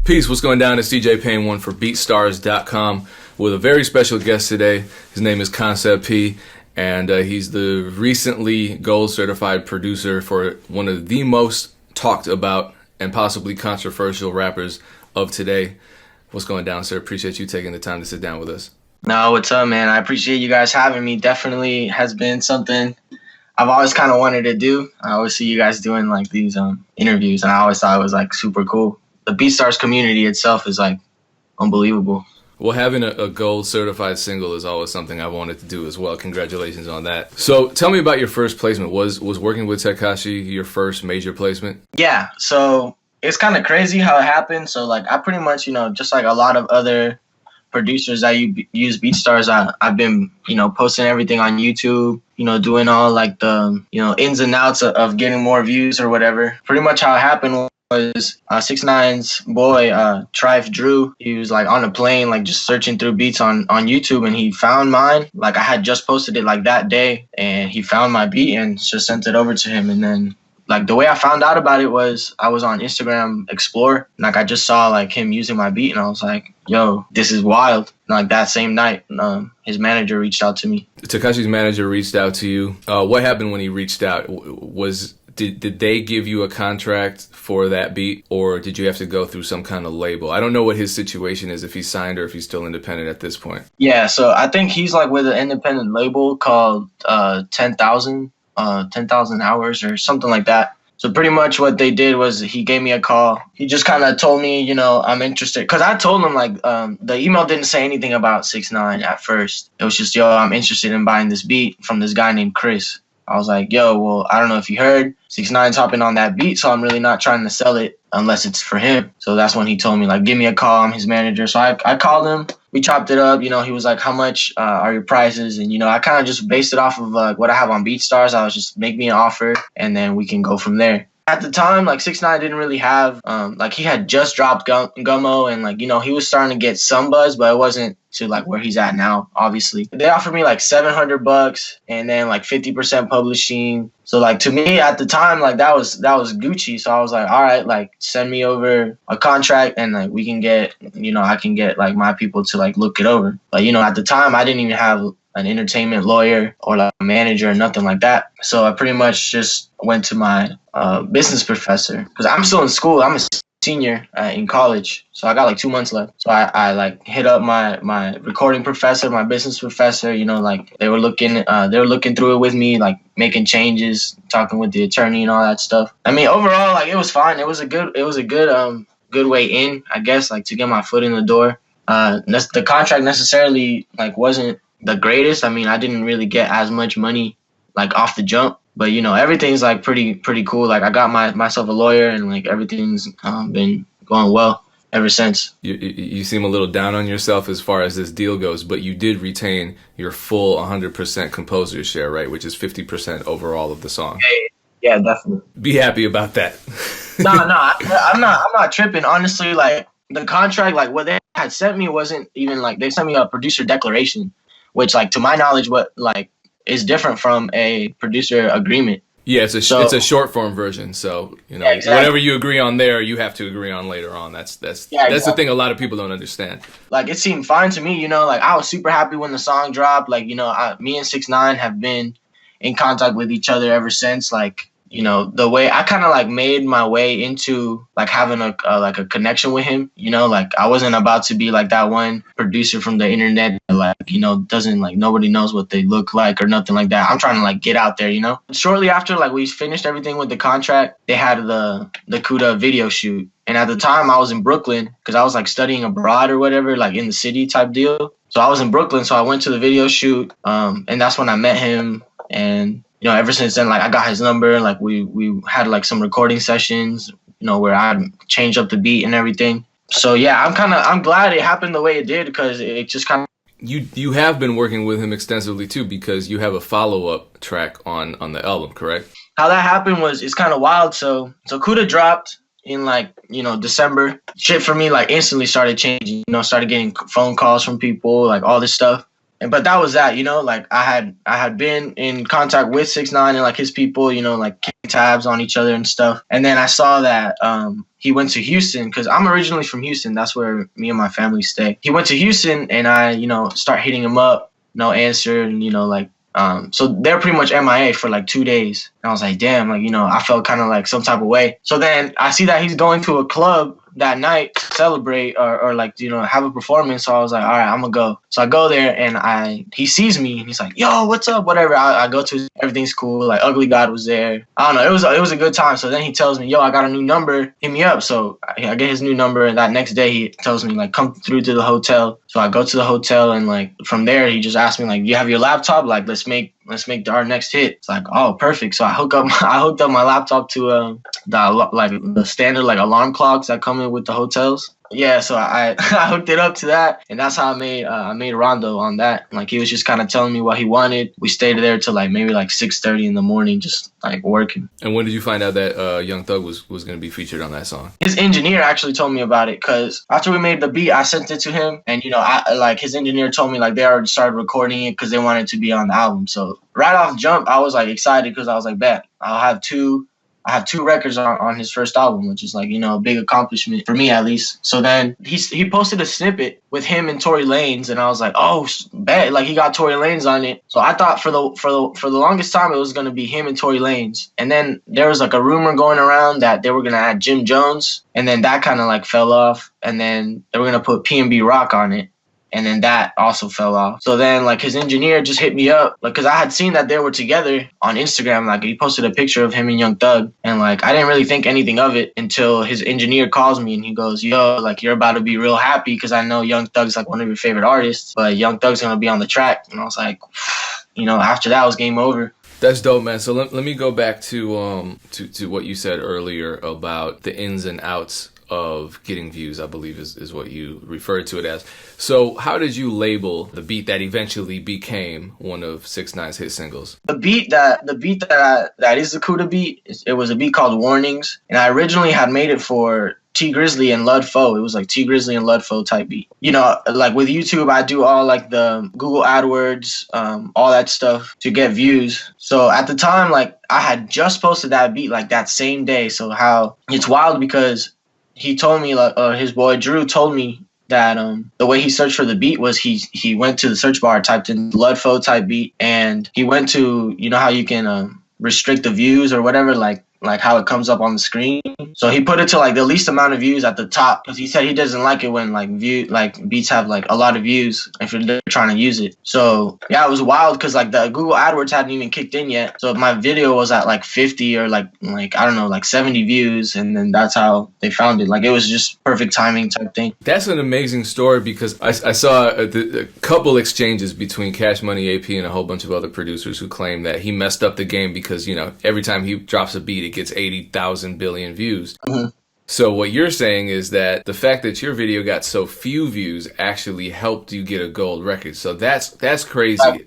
Peace, what's going down? It's DJ Payne 1 for Beatstars.com with a very special guest today. His name is Koncept-P, and he's the recently gold certified producer for one of the most talked about and possibly controversial rappers of today. What's going down, sir? Appreciate you taking the time to sit down with us. No, what's up, man? I appreciate you guys having me. Definitely has been something I've always kind of wanted to do. I always see you guys doing like these interviews, and I always thought it was like super cool. The Beatstars community itself is like unbelievable. Well, having a gold certified single is always something I wanted to do as well. Congratulations on that. So tell me about your first placement. Was working with Tekashi your first major placement? Yeah, so it's kind of crazy how it happened. So like I pretty much, just like a lot of other producers that use BeatStars, I've been, posting everything on YouTube, doing all like the, ins and outs of getting more views or whatever. Pretty much how it happened was 6ix9ine's boy, Trife Drew. He was like on a plane, like just searching through beats on YouTube, and he found mine. Like I had just posted it like that day, and he found my beat and just sent it over to him. And then like the way I found out about it was I was on Instagram Explore, and like I just saw like him using my beat, and I was like, yo, this is wild. And like that same night, his manager reached out to me. Tekashi's manager reached out to you. What happened when he reached out? Did they give you a contract for that beat, or did you have to go through some kind of label? I don't know what his situation is, if he's signed or if he's still independent at this point. Yeah, so I think he's like with an independent label called 10,000 hours or something like that. So pretty much what they did was he gave me a call. He just kind of told me, I'm interested. Because I told him, like, the email didn't say anything about 6ix9ine at first. It was just, yo, I'm interested in buying this beat from this guy named Chris. I was like, yo, well, I don't know if you heard, 6ix9ine's hopping on that beat, so I'm really not trying to sell it unless it's for him. So that's when he told me, like, give me a call. I'm his manager. So I called him. We chopped it up. He was like, how much are your prices? And, I kind of just based it off of what I have on BeatStars. I was just, make me an offer, and then we can go from there. At the time, like 6ix9ine didn't really have, like he had just dropped Gummo, and like, he was starting to get some buzz, but it wasn't to like where he's at now, obviously. They offered me like $700 and then like 50% publishing. So like to me at the time, like that was Gucci. So I was like, all right, like send me over a contract and like we can get, I can get like my people to like look it over. But at the time I didn't even have an entertainment lawyer or like a manager or nothing like that. So I pretty much just went to my business professor, because I'm still in school. I'm a senior in college, so I got like 2 months left. So I like hit up my recording professor, my business professor. Like they were looking through it with me, like making changes, talking with the attorney and all that stuff. I mean, overall, like it was fine. It was a good way in, I guess, like to get my foot in the door. The contract necessarily like wasn't the greatest. I mean, I didn't really get as much money like off the jump, but everything's like pretty cool. Like I got myself a lawyer, and like everything's been going well ever since. You seem a little down on yourself as far as this deal goes, but you did retain your full 100% composer share, right? Which is 50% overall of the song. Yeah, definitely. Be happy about that. No, I'm not tripping. Honestly, like the contract, like what they had sent me wasn't even like, they sent me a producer declaration, which like to my knowledge, what like is different from a producer agreement. Yeah, it's a short form version. So yeah, exactly. Whatever you agree on there, you have to agree on later on. That's exactly. The thing a lot of people don't understand. Like it seemed fine to me. Like I was super happy when the song dropped. Like me and 6ix9ine have been in contact with each other ever since. Like the way I kind of like made my way into like having a connection with him. Like I wasn't about to be like that one producer from the internet that, like doesn't like, nobody knows what they look like or nothing like that. I'm trying to like get out there. Shortly after like we finished everything with the contract, they had the Kooda video shoot, and at the time I was in Brooklyn because I was like studying abroad or whatever, like in the city type deal. So I was in Brooklyn, so I went to the video shoot, and that's when I met him. And ever since then, like I got his number. Like we had like some recording sessions, where I changed up the beat and everything. So yeah, I'm glad it happened the way it did, because it just kind of. You have been working with him extensively too, because you have a follow-up track on the album, correct? How that happened was, it's kind of wild. So Kooda dropped in like December. Shit for me like instantly started changing. Started getting phone calls from people, like all this stuff. but that was that, like I had been in contact with 6ix9ine and like his people, like keeping tabs on each other and stuff. And then I saw that he went to Houston because I'm originally from Houston. That's where me and my family stay. He went to Houston and I, start hitting him up, no answer, and like so they're pretty much MIA for like 2 days. And I was like, damn, like, I felt kind of like some type of way. So then I see that he's going to a club that night to celebrate or like, have a performance. So I was like, all right, I'm gonna go. So I go there and he sees me and he's like, yo, what's up? Whatever. I go to, everything's cool. Like Ugly God was there. I don't know. It was a good time. So then he tells me, yo, I got a new number. Hit me up. So I get his new number. And that next day he tells me like, come through to the hotel. So I go to the hotel and like from there, he just asked me like, you have your laptop? Like, let's make our next hit. It's like, oh, perfect. So I hooked up my laptop to the standard like alarm clocks that come in with the hotels. Yeah, so I I hooked it up to that, and that's how I made Rondo on that. Like he was just kind of telling me what he wanted. We stayed there till like maybe like 6:30 in the morning, just like working. And when did you find out that Young Thug was going to be featured on that song? His engineer actually told me about it because after we made the beat, I sent it to him, and I like his engineer told me like they already started recording it because they wanted to be on the album. So right off jump, I was like excited because I was like, bet I have two records on his first album, which is like, a big accomplishment for me at least. So then he posted a snippet with him and Tory Lanez, and I was like, oh, bet, like he got Tory Lanez on it. So I thought for the longest time it was gonna be him and Tory Lanez, and then there was like a rumor going around that they were gonna add Jim Jones, and then that kind of like fell off, and then they were gonna put P&B Rock on it. And then that also fell off. So then, like, his engineer just hit me up, like, because I had seen that they were together on Instagram. Like, he posted a picture of him and Young Thug. And, like, I didn't really think anything of it until his engineer calls me and he goes, yo, like, you're about to be real happy because I know Young Thug's, like, one of your favorite artists. But Young Thug's going to be on the track. And I was like, after that, it was game over. That's dope, man. So let me go back to what you said earlier about the ins and outs of getting views, I believe is what you referred to it as. So how did you label the beat that eventually became one of 6ix9ine's hit singles? The beat that is the Kooda beat, it was a beat called Warnings, and I originally had made it for T Grizzly and Ludfo. It was like T Grizzly and Ludfo type beat. Like with YouTube, I do all like the Google AdWords, all that stuff to get views. So at the time, like I had just posted that beat like that same day. So how it's wild because he told me, like, his boy Drew told me that the way he searched for the beat was he went to the search bar, typed in Ludfo type beat, and he went to, how you can restrict the views or whatever, like how it comes up on the screen. So he put it to like the least amount of views at the top because he said he doesn't like it when like beats have like a lot of views if you're trying to use it. So yeah, it was wild because like the Google AdWords hadn't even kicked in yet. So my video was at like 50 or like I don't know, like 70 views, and then that's how they found it. Like it was just perfect timing type thing. That's an amazing story because I saw a couple exchanges between Cash Money AP and a whole bunch of other producers who claim that he messed up the game because every time he drops a beat it gets 80,000 billion views. Mm-hmm. So what you're saying is that the fact that your video got so few views actually helped you get a gold record. So that's crazy.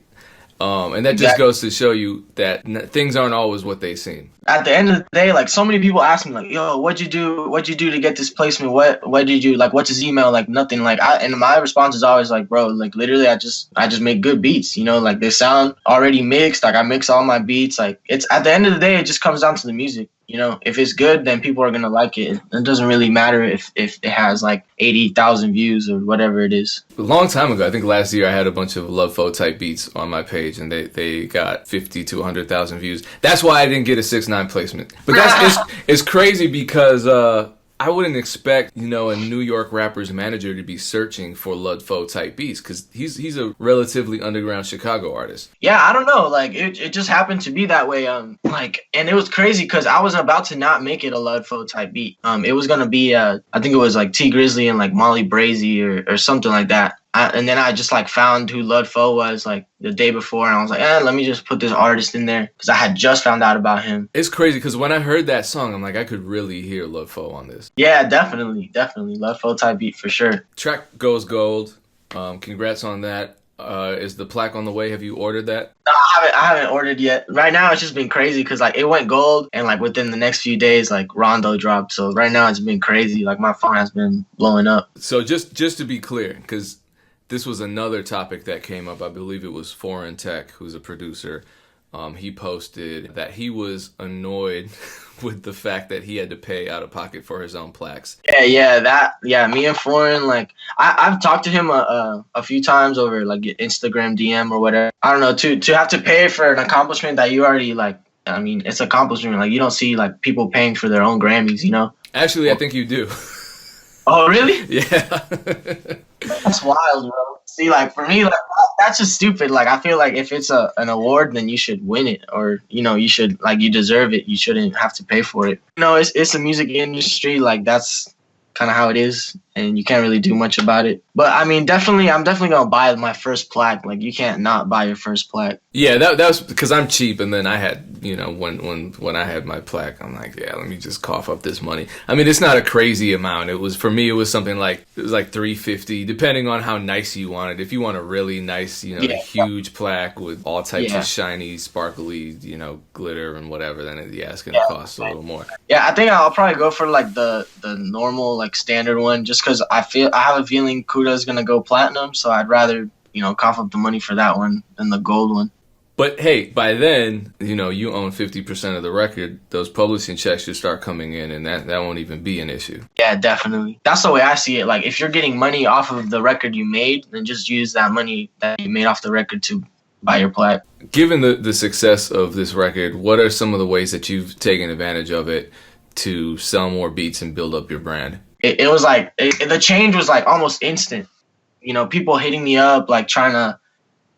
And that just goes to show you that things aren't always what they seem. At the end of the day, like so many people ask me like, yo, what'd you do to get this placement? What did you like, what's his email? Like nothing. Like and my response is always like, bro, like literally I just make good beats, like they sound already mixed. Like I mix all my beats. Like it's at the end of the day, it just comes down to the music. If it's good, then people are gonna like it. It doesn't really matter if it has like 80,000 views or whatever it is. A long time ago, I think last year I had a bunch of Ludfo type beats on my page, and they got 50 to 100,000 views. That's why I didn't get a 6ix9ine placement. But it's crazy because I wouldn't expect, a New York rapper's manager to be searching for Ludfo type beats because he's a relatively underground Chicago artist. Yeah, I don't know. Like it just happened to be that way. And it was crazy because I was about to not make it a Ludfo type beat. It was gonna be I think it was like T Grizzly and like Molly Brazy or something like that. And then I just like found who Ludfo was like the day before, and I was like, let me just put this artist in there because I had just found out about him. It's crazy because when I heard that song, I'm like, I could really hear Ludfo on this. Yeah, definitely Ludfo type beat for sure. Track goes gold. Congrats on that. Is the plaque on the way? Have you ordered that? No, I haven't ordered yet. Right now, it's just been crazy because like it went gold, and like within the next few days, like Rondo dropped. So right now, it's been crazy. Like my phone has been blowing up. So just to be clear, because this was another topic that came up. I believe it was Foreign Tech, who's a producer. He posted that he was annoyed with the fact that he had to pay out of pocket for his own plaques. Me and Foreign, like, I've talked to him a few times over like Instagram DM or whatever. I don't know, to have to pay for an accomplishment that you already like. I mean, it's accomplishment. Like, you don't see like people paying for their own Grammys, you know? Actually, I think you do. Oh, really? Yeah. That's wild, bro. See, like, for me, like, that's just stupid. Like, I feel like if it's an award, then you should win it, or, you know, you should, like, you deserve it. You shouldn't have to pay for it. You know, it's a music industry. Like, that's kind of how it is, and you can't really do much about it. But I mean, I'm definitely gonna buy my first plaque. Like, you can't not buy your first plaque. Yeah, that was because I'm cheap, and then I had, you know, when I had my plaque, I'm like, yeah, let me just cough up this money. I mean, it's not a crazy amount. It was, for me, it was something like, it was like $350, depending on how nice you want it. If you want a really nice, you know, huge plaque with all types of shiny, sparkly, you know, glitter and whatever, then it's gonna cost a little more. Yeah, I think I'll probably go for like the normal, like, standard one, just because I have a feeling Kooda is gonna go platinum, so I'd rather, you know, cough up the money for that one than the gold one. But hey, by then, you know, you own 50% of the record. Those publishing checks should start coming in, and that won't even be an issue. Yeah, definitely. That's the way I see it. Like, if you're getting money off of the record you made, then just use that money that you made off the record to buy your plaque. Given the success of this record, what are some of the ways that you've taken advantage of it to sell more beats and build up your brand? It was like, the change was like almost instant. You know, people hitting me up, like, trying to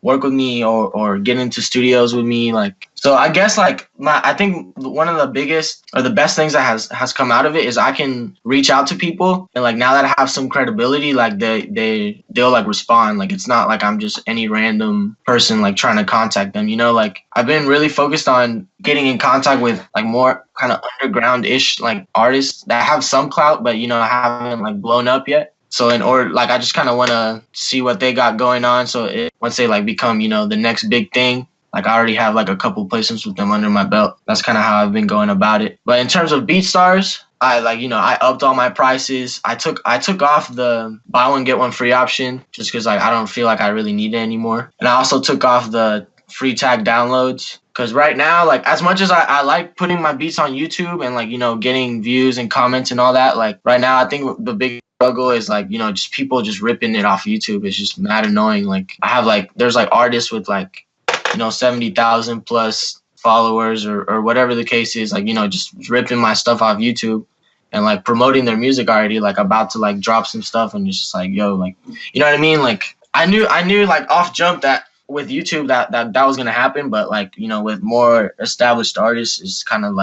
work with me or get into studios with me. Like, so I guess, like, I think one of the biggest or the best things that has come out of it is I can reach out to people, and like, now that I have some credibility, like, they'll like respond. Like, it's not like I'm just any random person like trying to contact them, you know? Like, I've been really focused on getting in contact with like more kind of underground-ish like artists that have some clout, but, you know, haven't like blown up yet. So in order, like, I just kind of want to see what they got going on. So once they like become, you know, the next big thing, like, I already have like a couple placements with them under my belt. That's kind of how I've been going about it. But in terms of Beatstars, I upped all my prices. I took off the buy one get one free option just because, like, I don't feel like I really need it anymore. And I also took off the free tag downloads. Because right now, like, as much as I like putting my beats on YouTube and, like, you know, getting views and comments and all that, like, right now I think the big struggle is, like, you know, just people just ripping it off YouTube. It's just mad annoying. Like, I have, like, there's like artists with, like, you know, 70,000 plus followers or whatever the case is, like, you know, just ripping my stuff off YouTube and like promoting their music already, like about to like drop some stuff, and it's just like, yo, like, you know what I mean? Like, I knew like off jump that with YouTube that was gonna happen, but like, you know, with more established artists, it's kind of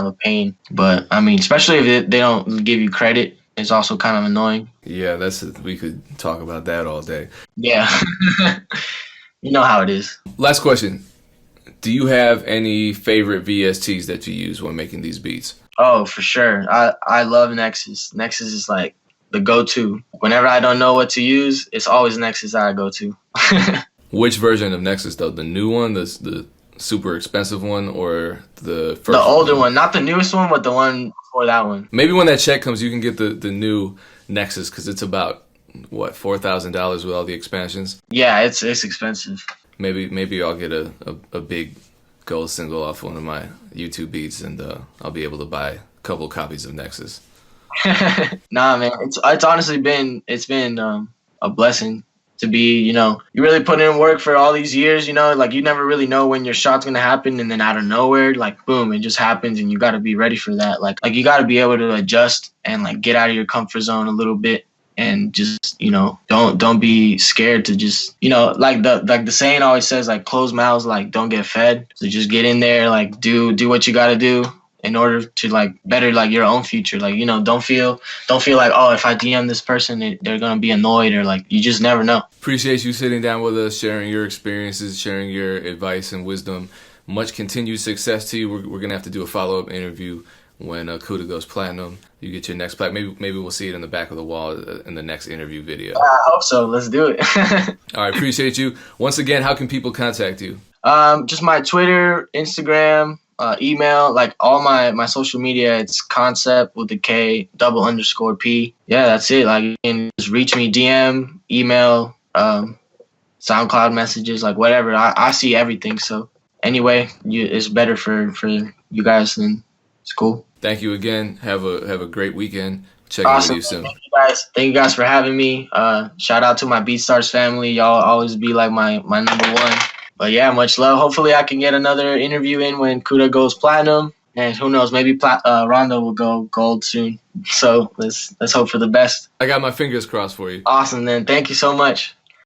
a pain. But I mean, especially if they don't give you credit, it's also kind of annoying. Yeah, we could talk about that all day. Yeah. You know how it is. Last question. Do you have any favorite VSTs that you use when making these beats? Oh, for sure. I love Nexus. Nexus is like the go-to. Whenever I don't know what to use, it's always Nexus that I go to. Which version of Nexus, though? The new one, the super expensive one, or the first? The older one, not the newest one, but the one before that one. Maybe when that check comes, you can get the new Nexus, because it's about, what, $4,000 with all the expansions? Yeah, it's expensive. Maybe I'll get a big gold single off one of my YouTube beats, and I'll be able to buy a couple copies of Nexus. Nah, man, it's honestly been a blessing to be, you know, you really put in work for all these years, you know, like, you never really know when your shot's gonna happen, and then out of nowhere, like, boom, it just happens, and you got to be ready for that. Like you got to be able to adjust and like get out of your comfort zone a little bit, and just, you know, don't be scared to just, you know, like the saying always says, like, closed mouths like don't get fed. So just get in there, like, do what you got to do in order to like better like your own future. Like, you know, don't feel like, oh, if I DM this person, they're gonna be annoyed, or like, you just never know. Appreciate you sitting down with us, sharing your experiences, sharing your advice and wisdom. Much continued success to you. We're gonna have to do a follow-up interview when Kooda goes platinum. You get your next plaque. Maybe we'll see it in the back of the wall in the next interview video. I hope so. Let's do it. All right, appreciate you. Once again, how can people contact you? Just my Twitter, Instagram, email, like all my social media. It's Koncept with the K _P. Yeah, that's it. Like, you can just reach me, DM, email, SoundCloud messages, like whatever. I see everything. So anyway, it's better for you guys, and it's cool. Thank you again. Have a great weekend. Check Awesome. in with you soon. Thank you guys for having me. Shout out to my Beatstars family. Y'all always be like my number one. But yeah, much love. Hopefully I can get another interview in when Kooda goes platinum. And who knows, maybe Rondo will go gold soon. So let's hope for the best. I got my fingers crossed for you. Awesome, then. Thank you so much.